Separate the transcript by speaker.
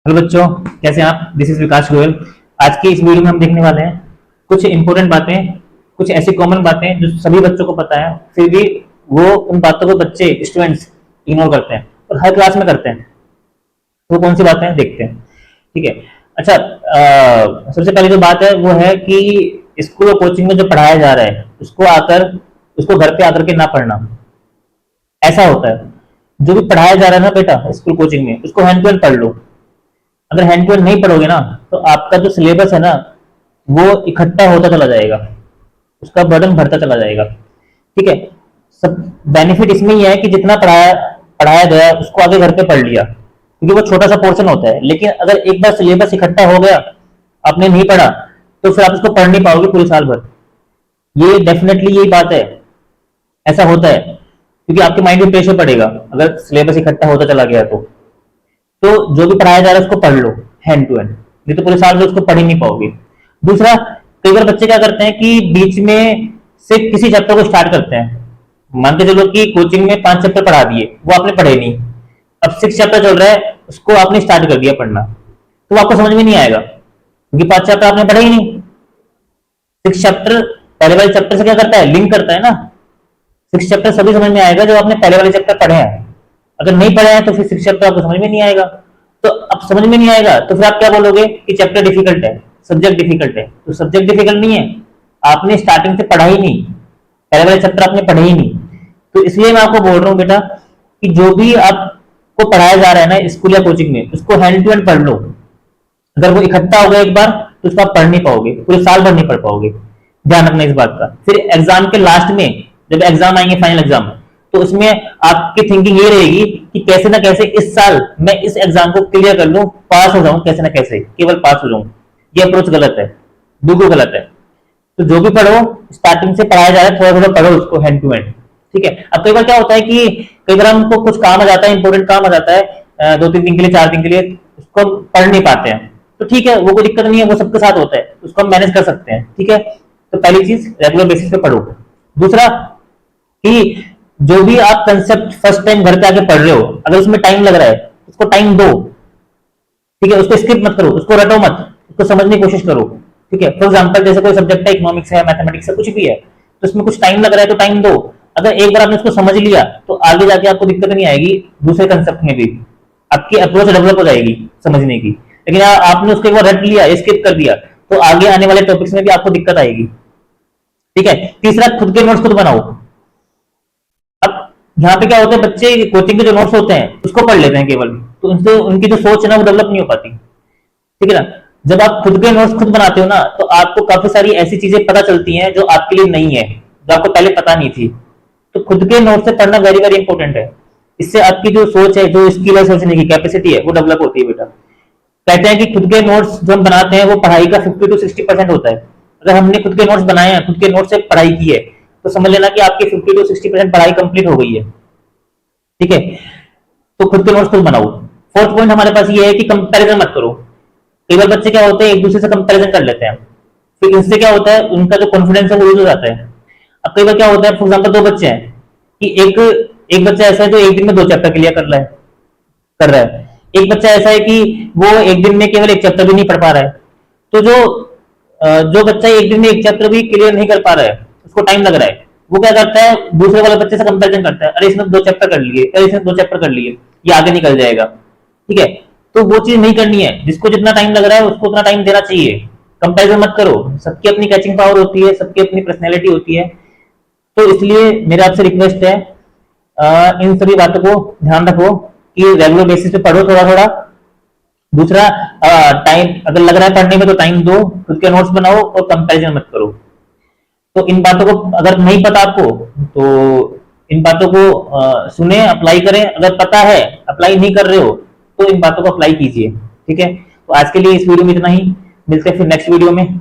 Speaker 1: Hello बच्चों, कैसे हैं आप। दिस इज विकास गोयल। आज की इस वीडियो में हम देखने वाले हैं कुछ इंपॉर्टेंट बातें, कुछ ऐसी कॉमन बातें जो सभी बच्चों को पता है, फिर भी वो उन बातों को बच्चे स्टूडेंट्स इग्नोर करते हैं और हर क्लास में करते हैं। वो कौन सी बातें हैं देखते हैं। ठीक है। अच्छा, सबसे पहली जो बात है वो है कि स्कूल और कोचिंग में जो पढ़ाया जा रहा है उसको घर पे आकर के ना पढ़ना। ऐसा होता है, जो भी पढ़ाया जा रहा है ना बेटा स्कूल कोचिंग में, उसको हैंड टू हैंड पढ़ लो। अगर हैंड टू हैंड नहीं पढ़ोगे ना तो आपका जो सिलेबस है ना वो इकट्ठा होता चला जाएगा, उसका बर्डन बढ़ता चला जाएगा। ठीक है। सब बेनिफिट इसमें ही है कि जितना पढ़ाया पढ़ाया गया उसको आगे घर पे पढ़ लिया, क्योंकि वो छोटा सा पोर्शन होता है। लेकिन अगर एक बार सिलेबस इकट्ठा हो गया, आपने नहीं पढ़ा, तो फिर आप उसको पढ़ नहीं पाओगे पूरे साल भर। ये डेफिनेटली यही बात है, ऐसा होता है, क्योंकि आपके माइंड में प्रेशर पड़ेगा अगर सिलेबस इकट्ठा होता चला गया तो जो भी पढ़ाया जा रहा है उसको पढ़ लो हैंड टू हैंड, नहीं तो पूरे साल में उसको पढ़ ही नहीं पाओगे। दूसरा, कई बार बच्चे क्या करते हैं कि बीच में से किसी चैप्टर को स्टार्ट करते हैं। मान के चलो कि कोचिंग में 5 चैप्टर पढ़ा दिए, वो आपने पढ़े नहीं। अब 6 चैप्टर चल रहा है, उसको आपने स्टार्ट कर दिया पढ़ना, तो आपको समझ में नहीं आएगा, क्योंकि 5 चैप्टर आपने पढ़े ही नहीं। 6 चैप्टर पहले वाले चैप्टर से क्या करता है, लिंक करता है ना। 6 चैप्टर सभी समझ में आएगा जो आपने पहले वाले चैप्टर पढ़े हैं। अगर नहीं पढ़े हैं तो फिर 6 चैप्टर आपको समझ में नहीं आएगा। तो अब समझ में नहीं आएगा तो फिर आप क्या बोलोगे कि चैप्टर डिफिकल्ट है, सब्जेक्ट डिफिकल्ट है। तो सब्जेक्ट डिफिकल्ट नहीं है, आपने स्टार्टिंग से पढ़ा ही नहीं, पहले वाले चैप्टर आपने पढ़े ही नहीं। तो इसलिए मैं आपको बोल रहा हूँ बेटा कि जो भी आपको पढ़ाया जा रहा है ना स्कूल या कोचिंग में, उसको हैंड टू हैंड पढ़ लो। अगर वो इकट्ठा हो गया एक बार तो उसको आप पढ़ नहीं पाओगे, पूरे साल भर नहीं पढ़ पाओगे। ध्यान रखना इस बात का। फिर एग्जाम के लास्ट में जब एग्जाम आएंगे, फाइनल एग्जाम, तो उसमें आपकी थिंकिंग ये रहेगी कि कैसे ना कैसे इस साल मैं इस एग्जाम को क्लियर कर लूं, पास हो जाऊं, कैसे ना कैसे केवल पास हो जाऊं। ये अप्रोच गलत है, बिल्कुल गलत है। तो जो भी पढ़ो, स्टार्टिंग से पढ़ाया जा रहा है, थोड़ा थोड़ा पढ़ो उसको हैंड टू हैंड। ठीक है। अब कई बार क्या होता है कि कई बार हमको कुछ काम आ जाता है, इंपॉर्टेंट काम आ जाता है 2-3 दिन के लिए, 4 दिन के लिए, उसको हम पढ़ नहीं पाते हैं। तो ठीक है, वो कोई दिक्कत नहीं है, वो सबके साथ होता है, उसको हम मैनेज कर सकते हैं। ठीक है। तो पहली चीज रेगुलर बेसिस पे पढ़ो। दूसरा कि जो भी आप कंसेप्ट फर्स्ट टाइम घर पे आके पढ़ रहे हो, अगर उसमें टाइम लग रहा है उसको टाइम दो। ठीक है। उसको स्किप मत करो, उसको रटो मत, उसको समझने की कोशिश करो। ठीक है। फॉर एग्जाम्पल जैसे कोई सब्जेक्ट है, इकोनॉमिक्स है, मैथमेटिक्स है, कुछ भी है, तो उसमें कुछ टाइम लग रहा है तो टाइम दो। अगर एक बार आपने उसको समझ लिया तो आगे जाके आपको दिक्कत नहीं आएगी, दूसरे कंसेप्ट में भी आपकी अप्रोच डेवलप हो जाएगी समझने की। लेकिन आपने उसको एक बार रट लिया, स्किप कर दिया, तो आगे आने वाले टॉपिक्स में भी आपको दिक्कत आएगी। ठीक है। तीसरा, खुद के नोट्स खुद बनाओ। अब यहाँ पे क्या होता है, बच्चे कोचिंग के जो नोट्स होते हैं उसको पढ़ लेते हैं केवल, तो उनसे उनकी जो सोच है ना वो डेवलप नहीं हो पाती। ठीक है ना। जब आप खुद के नोट्स खुद बनाते हो ना तो आपको काफी सारी ऐसी चीजें पता चलती हैं जो आपके लिए नहीं है, जो आपको पहले पता नहीं थी। तो खुद के नोट्स से पढ़ना वेरी वेरी इंपॉर्टेंट है। इससे आपकी जो सोच है, जो स्किल है, सोचने की कैपेसिटी है, वो डेवलप होती है बेटा। कहते हैं कि खुद के नोट्स जो हम बनाते हैं वो पढ़ाई का 50-60% होता है। अगर हमने खुद के नोट्स बनाए हैं, खुद के नोट्स से पढ़ाई की है, तो समझ लेना कि आपकी 50-60% पढ़ाई कंप्लीट हो गई है। ठीक है। तो खुद के नोट्स खुद बनाओ। फोर्थ पॉइंट हमारे पास ये है कि कंपैरिजन मत करो। कई बार बच्चे क्या होते हैं, एक दूसरे से कंपैरिजन कर लेते हैं, फिर इससे क्या होता है, उनका जो कॉन्फिडेंस है वो लूज हो जाता है। अब कई बार क्या होता है, फॉर एग्जाम्पल 2 बच्चे हैं कि एक एक बच्चा ऐसा है जो एक दिन में 2 चैप्टर क्लियर कर रहा है। एक बच्चा ऐसा है कि वो एक दिन में केवल 1 चैप्टर भी नहीं पढ़ पा रहा है। तो जो बच्चा एक दिन में 1 चैप्टर भी क्लियर नहीं कर पा रहा है, उसको टाइम लग रहा है, वो क्या करता है, दूसरे वाले बच्चे से कंपैरिजन करता है, अरे इसने 2 चैप्टर कर लिए, अरे इसने 2 चैप्टर कर लिए, ये आगे निकल जाएगा। ठीक है। तो वो चीज नहीं करनी है। जिसको जितना टाइम लग रहा है उसको उतना टाइम देना चाहिए। कंपैरिजन मत करो। सबकी अपनी कैचिंग पावर होती है, सबकी अपनी पर्सनैलिटी होती है। तो इसलिए मेरा आपसे रिक्वेस्ट है, इन सभी बातों को ध्यान रखो कि रेगुलर बेसिस पे पढ़ो थोड़ा थोड़ा। दूसरा, टाइम अगर लग रहा है पढ़ने में तो टाइम दो, खुद के नोट्स बनाओ और कंपैरिजन मत करो। तो इन बातों को अगर नहीं पता आपको तो इन बातों को सुने, अप्लाई करें। अगर पता है, अप्लाई नहीं कर रहे हो, तो इन बातों को अप्लाई कीजिए। ठीक है। तो आज के लिए इस वीडियो में इतना ही, मिलते हैं फिर नेक्स्ट वीडियो में।